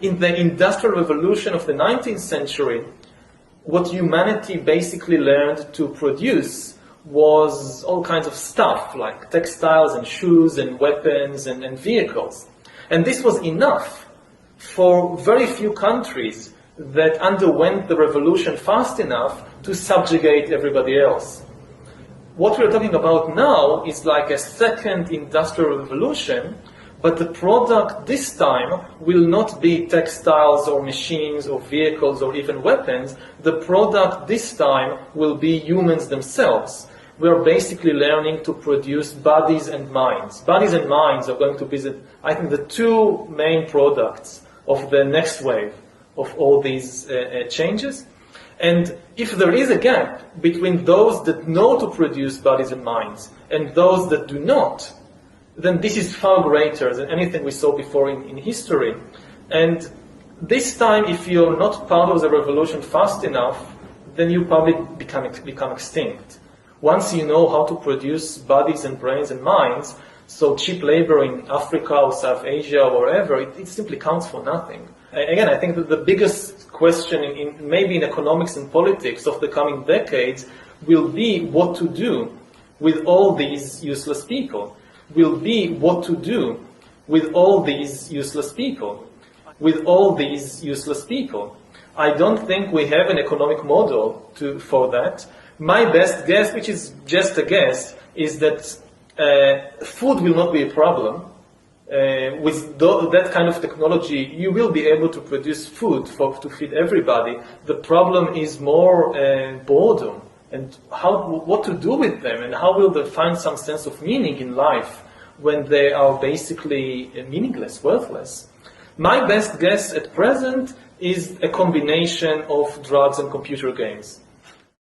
In the Industrial Revolution of the 19th century, what humanity basically learned to produce was all kinds of stuff, like textiles and shoes and weapons and vehicles. And this was enough for very few countries that underwent the revolution fast enough to subjugate everybody else. What we're talking about now is like a second industrial revolution, but the product this time will not be textiles or machines or vehicles or even weapons. The product this time will be humans themselves. We are basically learning to produce bodies and minds. Bodies and minds are going to be, I think, the two main products of the next wave of all these changes. And if there is a gap between those that know to produce bodies and minds and those that do not, then this is far greater than anything we saw before in history. And this time, if you're not part of the revolution fast enough, then you probably become extinct. Once you know how to produce bodies and brains and minds, so cheap labor in Africa or South Asia or wherever, it simply counts for nothing. Again, I think that the biggest question maybe in economics and politics of the coming decades will be what to do with all these useless people. Will be what to do with all these useless people. With all these useless people. I don't think we have an economic model for that. My best guess, which is just a guess, is that food will not be a problem. With that kind of technology, you will be able to produce food to feed everybody. The problem is more boredom and what to do with them, and how will they find some sense of meaning in life when they are basically meaningless, worthless. My best guess at present is a combination of drugs and computer games.